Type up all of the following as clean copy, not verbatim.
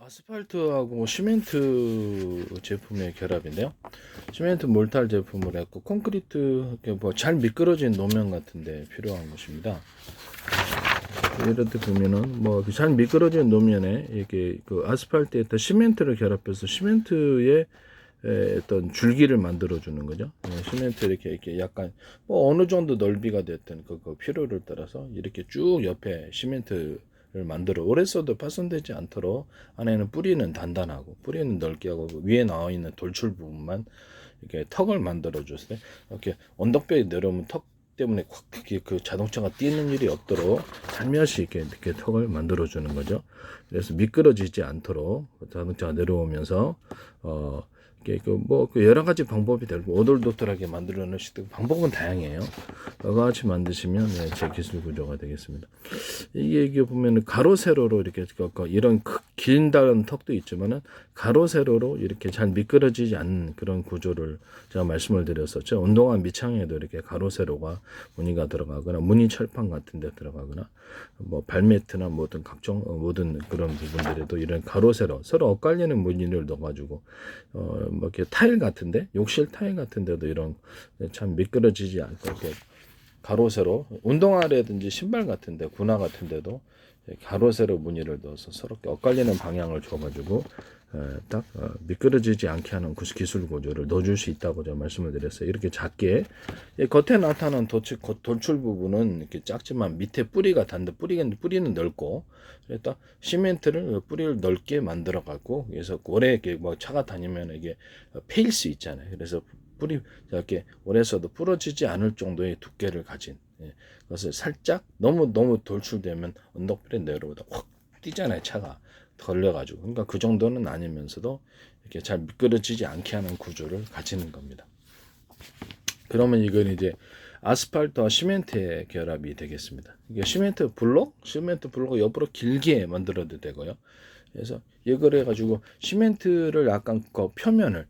아스팔트하고 시멘트 제품의 결합인데요. 시멘트 몰탈 제품을 했고 콘크리트 뭐잘 미끄러진 노면 같은데 필요한 것입니다. 이렇게 보면은 뭐 잘 미끄러진 노면에 이게 그 아스팔트에다 시멘트를 결합해서 시멘트의 어떤 줄기를 만들어 주는 거죠. 시멘트 이렇게 약간 뭐 어느 정도 넓이가 됐든 그 필요를 따라서 이렇게 쭉 옆에 시멘트를 만들어 오래 써도 파손되지 않도록 안에는 뿌리는 단단하고 뿌리는 넓게 하고 위에 나와 있는 돌출 부분만 이렇게 턱을 만들어 줬어요. 이렇게 언덕배에 내려오면 턱 때문에 확 그 자동차가 뛰는 일이 없도록 살며시 이렇게 턱을 만들어 주는 거죠. 그래서 미끄러지지 않도록 자동차가 내려오면서 그 여러 가지 방법이 되고 오돌도돌하게 만들어낼 수 있는 방법은 다양해요. 여러 가지 만드시면 제 기술 구조가 되겠습니다. 이게 보면은 가로 세로로 이렇게 이런 길다란 턱도 있지만은 가로 세로로 이렇게 잘 미끄러지지 않는 그런 구조를 제가 말씀을 드렸었죠. 운동화 밑창에도 이렇게 가로 세로가 무늬가 들어가거나 무늬 철판 같은 데 들어가거나 뭐 발매트나 모든 각종 모든 그런 부분들에도 이런 가로 세로 서로 엇갈리는 무늬를 넣어가지고 뭐 이렇게 타일 같은데 욕실 타일 같은데도 이런 참 미끄러지지 않고 이렇게 가로 세로 운동화라든지 신발 같은데 군화 같은데도 가로 세로 무늬를 넣어서 서로 엇갈리는 방향을 줘가지고 딱 미끄러지지 않게 하는 기술 구조를 넣어줄 수 있다고 제가 말씀을 드렸어요. 이렇게 작게 겉에 나타난 돌출 부분은 이렇게 작지만 밑에 뿌리가 단데 뿌리는 넓고 딱 시멘트를 뿌리를 넓게 만들어 갖고 그래서 오래 이렇게 뭐 차가 다니면 이게 패일 수 있잖아요. 그래서 뿌리 이렇게 오래 써도 부러지지 않을 정도의 두께를 가진 그것을 살짝 너무 돌출되면 언덕길에 내려오다 확 뛰잖아요. 차가 걸려가지고 그러니까 그 정도는 아니면서도 이렇게 잘 미끄러지지 않게 하는 구조를 가지는 겁니다. 그러면 이건 이제 아스팔트와 시멘트의 결합이 되겠습니다. 이게 시멘트 블록을 옆으로 길게 만들어도 되고요. 그래서 이걸 해가지고 시멘트를 약간 표면을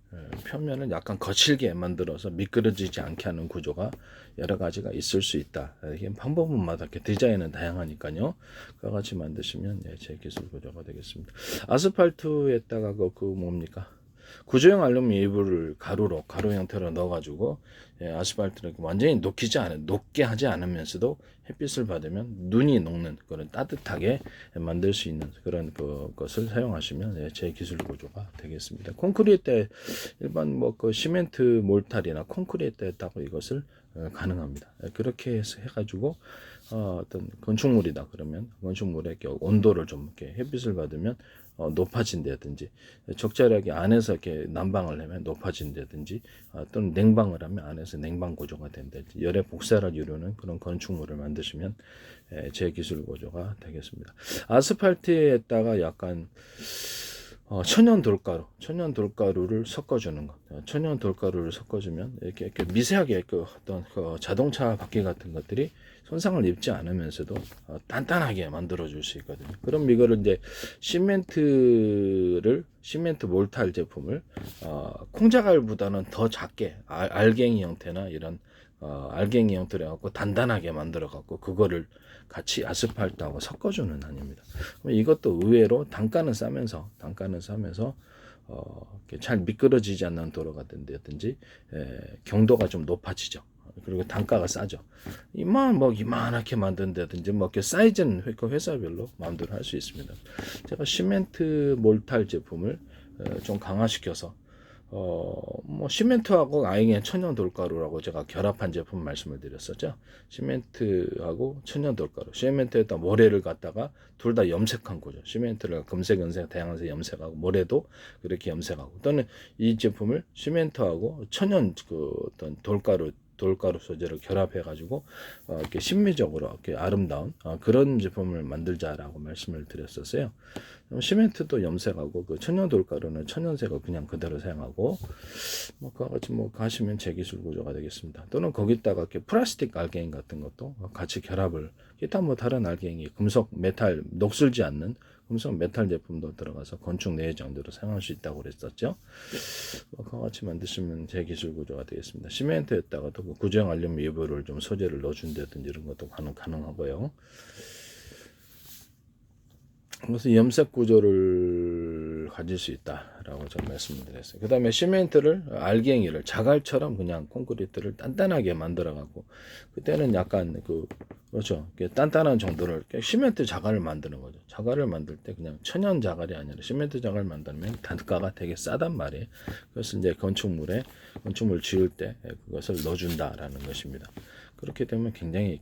약간 거칠게 만들어서 미끄러지지 않게 하는 구조가 여러 가지가 있을 수 있다. 이게 방법마다 이렇게 디자인은 다양하니까요. 그와 같이 만드시면 제 기술 구조가 되겠습니다. 아스팔트에다가 그 뭡니까? 구조형 알루미늄 일부를 가로 형태로 넣어가지고 아스팔트를 완전히 녹게 하지 않으면서도 햇빛을 받으면 눈이 녹는 그런 따뜻하게 만들 수 있는 그런 것을 사용하시면 제 기술 구조가 되겠습니다. 콘크리트에 일반 뭐 그 시멘트 몰탈이나 콘크리트에다가 이것을 가능합니다. 그렇게 해가지고 어떤 건축물이다 그러면 건축물의 온도를 좀 이렇게 햇빛을 받으면 높아진다든지 적절하게 안에서 이렇게 난방을 하면 높아진다든지 또는 냉방을 하면 안에서 냉방 구조가 된다든지 열의 복사를 이루는 그런 건축물을 만드시면 제 기술 구조가 되겠습니다. 아스팔트에다가 약간 천연 돌가루를 섞어주는 것. 천연 돌가루를 섞어주면 이렇게 미세하게 어떤 자동차 바퀴 같은 것들이 손상을 입지 않으면서도 단단하게 만들어 줄 수 있거든요. 그럼 이거를 이제 시멘트 몰탈 제품을 콩자갈보다는 더 작게 알갱이 형태나 이런 알갱이 형태로 해갖고 단단하게 만들어 갖고 그거를 같이 아스팔트하고 섞어주는 한입니다. 이것도 의외로 단가는 싸면서 잘 미끄러지지 않는 도로가 된다든지 경도가 좀 높아지죠. 그리고 단가가 싸죠. 이만하게 만든다든지 뭐 이렇게 사이즈는 회사별로 마음대로 할 수 있습니다. 제가 시멘트 몰탈 제품을 좀 강화시켜서 뭐 시멘트하고 아예 그냥 천연 돌가루라고 제가 결합한 제품 말씀을 드렸었죠. 시멘트하고 천연 돌가루. 시멘트에다 모래를 갖다가 둘 다 염색한 거죠. 시멘트를 금색, 연색, 다양한색 염색하고 모래도 그렇게 염색하고 또는 이 제품을 시멘트하고 천연 어떤 돌가루 소재를 결합해 가지고 이렇게 심미적으로 이렇게 아름다운 그런 제품을 만들자라고 말씀을 드렸었어요. 시멘트도 염색하고 그 천연 돌가루는 천연색을 그냥 그대로 사용하고 뭐 그와 같이 뭐 가시면 제 기술 구조가 되겠습니다. 또는 거기다가 이렇게 플라스틱 알갱이 같은 것도 같이 결합을 기타 뭐 다른 알갱이 금속 메탈 녹슬지 않는 금속 메탈 제품도 들어가서 건축 내장재로 사용할 수 있다고 그랬었죠. 그와 같이 만드시면 제 기술 구조가 되겠습니다. 시멘트에다가도 뭐 구조형 알루미늄 일부를 좀 소재를 넣어준다든지 이런 것도 가능하고요. 그래서 염색 구조를 가질 수 있다라고 좀 말씀을 드렸어요. 그 다음에 시멘트를 알갱이를 자갈처럼 그냥 콘크리트를 단단하게 만들어 갖고 그때는 약간 그렇죠. 단단한 정도를 시멘트 자갈을 만드는 거죠. 자갈을 만들 때 그냥 천연 자갈이 아니라 시멘트 자갈을 만들면 단가가 되게 싸단 말이에요. 그래서 이제 건축물 지을 때 그것을 넣어준다라는 것입니다. 그렇게 되면 굉장히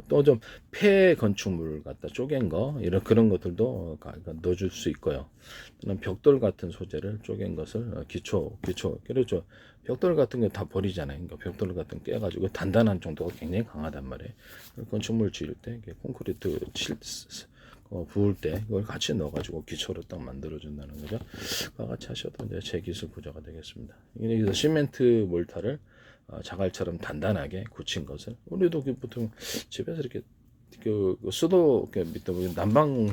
또 좀 폐 건축물 갖다 쪼갠 거 이런 그런 것들도 넣어줄 수 있고요. 또는 벽돌 같은 소재를 쪼갠 것을 기초 그렇죠. 벽돌 같은 거 다 버리잖아요. 그러니까 벽돌 같은 거 깨가지고 단단한 정도가 굉장히 강하단 말이에요. 건축물 지을 때 콘크리트 부을 때 이걸 같이 넣어가지고 기초로 딱 만들어준다는 거죠. 그와 같이 하셔도 이제 재기술 구조가 되겠습니다. 여기서 시멘트 몰타를 자갈처럼 단단하게 굳힌 것을 우리도 보통 집에서 이렇게 수도 밑에 난방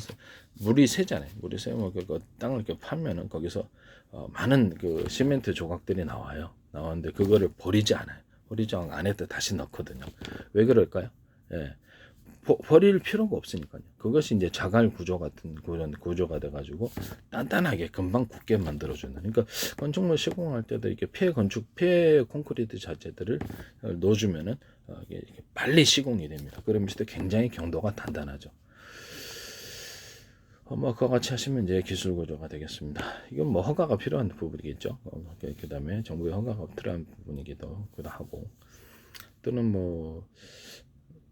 물이 새잖아요. 물이 새면 그 땅을 이렇게 파면은 거기서 많은 그 시멘트 조각들이 나왔는데 그거를 버리지 않아요. 버리지 않고 안에다 다시 넣거든요. 왜 그럴까요? 예. 버릴 필요가 없으니까요. 그것이 이제 자갈 구조 같은 그런 구조가 돼가지고 단단하게 금방 굳게 만들어주는. 그러니까 건축물 시공할 때도 이렇게 폐 콘크리트 자재들을 넣어주면은 이게 빨리 시공이 됩니다. 그러면서 굉장히強도가 단단하죠. 뭐 그와 같이 하시면 이제 기술 구조가 되겠습니다. 이건 뭐 허가가 필요한 부분이겠죠. 그 다음에 정부의 허가가 필요한 부분이기도 하고 또는 뭐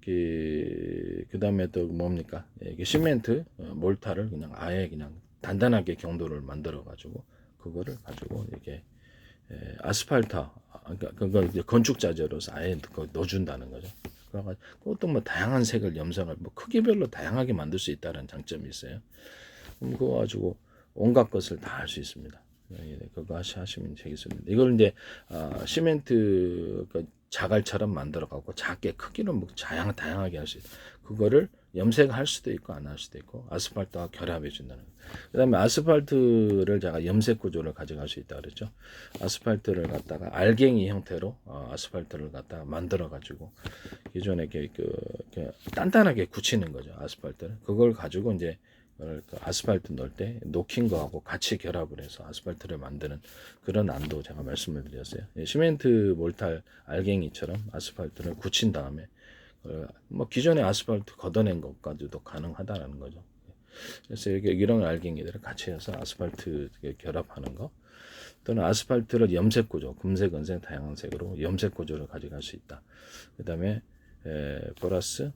그 다음에 또 뭡니까? 이게 시멘트 몰타를 그냥 아예 그냥 단단하게強도를 만들어 가지고 그거를 가지고 이게 아스팔트 그러니까 그걸 이제 건축 자재로서 아예 넣어준다는 거죠. 그래가지고 그것도 뭐 다양한 색을 염색을 뭐 크기별로 다양하게 만들 수 있다는 장점이 있어요. 그거 가지고 온갖 것을 다 할 수 있습니다. 그거 하시면 되겠습니다. 이걸 이제 시멘트 자갈처럼 만들어 갖고 작게 크기는 뭐 다양하게 할 수 있어요. 그거를 염색할 수도 있고 안 할 수도 있고 아스팔트와 결합해 준다는 거예요. 그다음에 아스팔트를 제가 염색 구조를 가져갈 수 있다 그랬죠. 아스팔트를 갖다가 알갱이 형태로 아스팔트를 갖다가 만들어 가지고 기존에 이렇게 단단하게 굳히는 거죠. 아스팔트를 그걸 가지고 이제 아스팔트 넣을 때 녹힌 거하고 같이 결합을 해서 아스팔트를 만드는 그런 안도 제가 말씀을 드렸어요. 시멘트 몰탈 알갱이처럼 아스팔트를 굳힌 다음에 뭐 기존의 아스팔트 걷어낸 것까지도 가능하다는 거죠. 그래서 이런 알갱이들을 같이 해서 아스팔트 결합하는 거 또는 아스팔트를 염색 구조, 금색, 은색, 다양한 색으로 염색 구조를 가져갈 수 있다. 그 다음에 플러스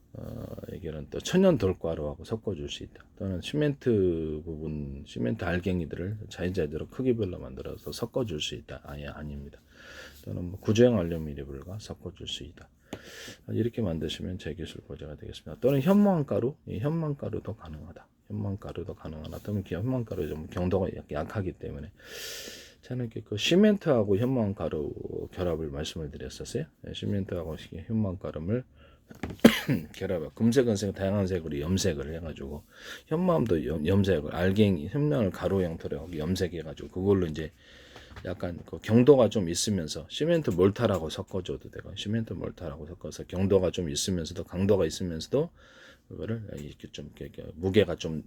이게는 또 천연 돌가루하고 섞어줄 수 있다. 또는 시멘트 알갱이들을 자유자재로 크기별로 만들어서 섞어줄 수 있다. 아닙니다. 또는 뭐 구조형 알루미늄과 섞어줄 수 있다. 이렇게 만드시면 재기술 고제가 되겠습니다. 또는 현무암가루, 현무암가루도 가능하다. 또는 현무암가루 좀 경도가 약하기 때문에 저는 그 시멘트하고 현무암가루 결합을 말씀을 드렸었어요. 시멘트하고 현무암가루를 결합, 금색, 은색, 다양한 색으로 염색을 해가지고 현무암도 염색을 알갱이, 현무암을 가루 형태로 염색해가지고 그걸로 이제 약간 그 경도가 좀 있으면서 시멘트 몰타라고 섞어줘도 되고 시멘트 몰타라고 섞어서 경도가 좀 있으면서도 강도가 있으면서도 그거를 이렇게 좀 무게가 좀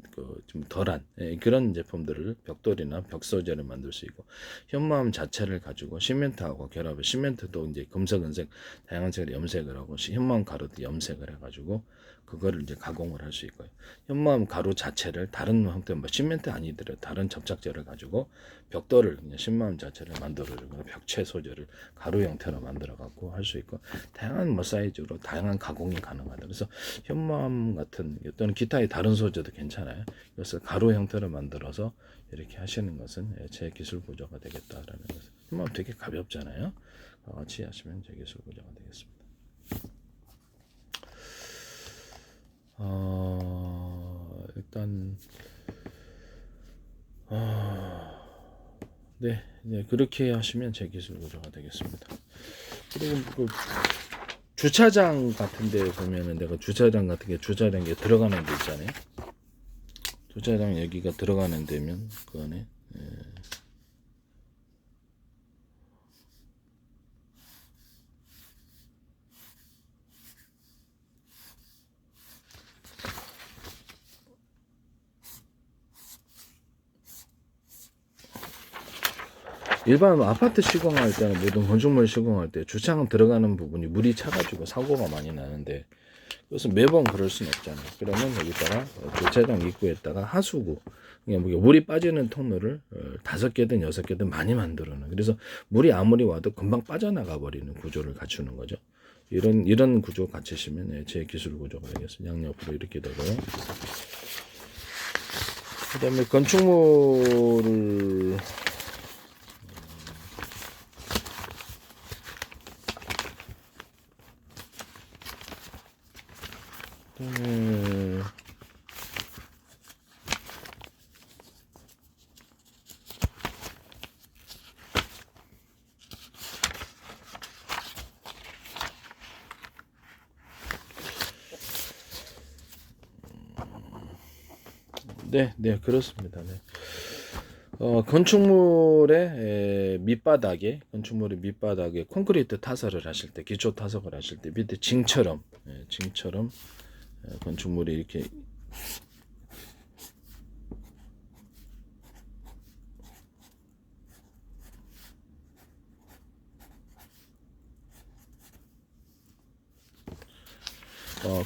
덜한 그런 제품들을 벽돌이나 벽 소재를 만들 수 있고 현무암 자체를 가지고 시멘트하고 결합해 시멘트도 이제 금색, 은색, 다양한 색으로 염색을 하고 현무암 가루도 염색을 해가지고 그거를 이제 가공을 할 수 있고요. 현무암 가루 자체를 다른 형태 뭐 시멘트 아니더라도 다른 접착제를 가지고 벽돌을 그냥 현무암 자체를 만들어주고 벽체 소재를 가루 형태로 만들어 갖고 할 수 있고 다양한 뭐 사이즈로 다양한 가공이 가능하다. 그래서 현무암 같은 또는 기타의 다른 소재도 괜찮아요. 이것을 가루 형태로 만들어서 이렇게 하시는 것은 제 기술 구조가 되겠다라는 것을. 현무암 되게 가볍잖아요. 같이 하시면 제 기술 구조가 되겠습니다. 일단 네, 그렇게 하시면 제 기술 구조가 되겠습니다. 그리고 그 주차장 같은 데 보면은 내가 주차장 같은 게 들어가는 데 있잖아요. 주차장 여기가 들어가는 데면 그 안에 일반 아파트 시공할 때는 모든 건축물 시공할 때 주차장 들어가는 부분이 물이 차가지고 사고가 많이 나는데 그래서 매번 그럴 수는 없잖아요. 그러면 여기다가 주차장 입구에다가 하수구 그냥 물이 빠지는 통로를 5개든 6개든 많이 만들어놔. 그래서 물이 아무리 와도 금방 빠져나가 버리는 구조를 갖추는 거죠. 이런 구조 갖추시면 제 기술 구조가 되겠습니다. 양옆으로 이렇게 되고요. 그다음에 건축물을 네, 그렇습니다. 네. 건축물의 밑바닥에 콘크리트 타설을 하실 때, 기초 타석을 하실 때 밑에 징처럼 건축물이 이렇게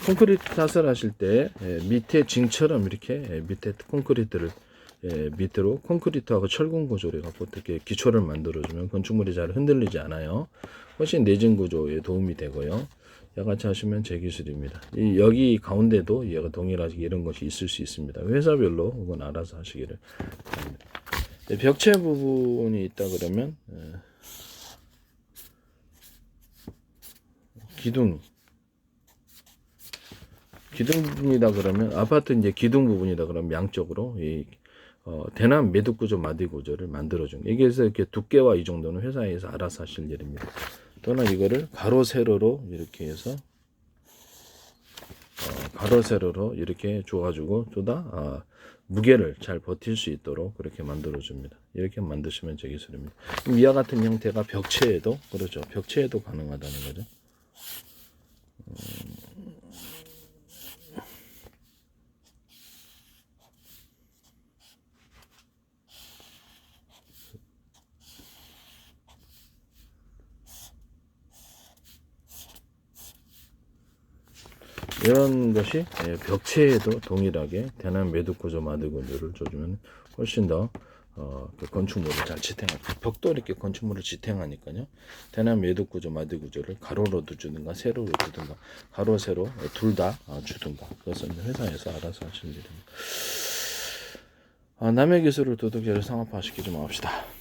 콘크리트 타설 하실 때 밑에 징처럼 이렇게 밑에 콘크리트를 밑으로 콘크리트하고 철근 구조를 갖고 어떻게 기초를 만들어주면 건축물이 잘 흔들리지 않아요. 훨씬 내진 구조에 도움이 되고요. 야같이 하시면 제 기술입니다. 여기 가운데도 얘가 동일하게 이런 것이 있을 수 있습니다. 회사별로 그건 알아서 하시기를 바랍니다. 벽체 부분이 있다 그러면 기둥 부분이다 그러면 아파트 이제 기둥 부분이다 그러면 양쪽으로 대남 매듭 구조 마디 구조를 만들어준 여기에서 이렇게 두께와 이 정도는 회사에서 알아서 하실 일입니다. 또는 이거를 가로 세로로 이렇게 해서 가로 세로로 이렇게 줘가지고 또다 무게를 잘 버틸 수 있도록 그렇게 만들어 줍니다. 이렇게 만드시면 제 기술입니다. 이와 같은 형태가 벽체에도 그렇죠. 벽체에도 가능하다는 거죠. 이런 것이 벽체에도 동일하게 대남 매듭 구조 마디 구조를 줘주면 훨씬 더 그 건축물을 잘 지탱합니다. 벽도 이렇게 건축물을 지탱하니까요. 대남 매듭 구조 마디 구조를 가로로도 주든가 세로로 주든가 가로 세로 둘 다 주든가 그것은 회사에서 알아서 하실 일입니다. 남의 기술을 도둑질을 상업화시키지 맙시다.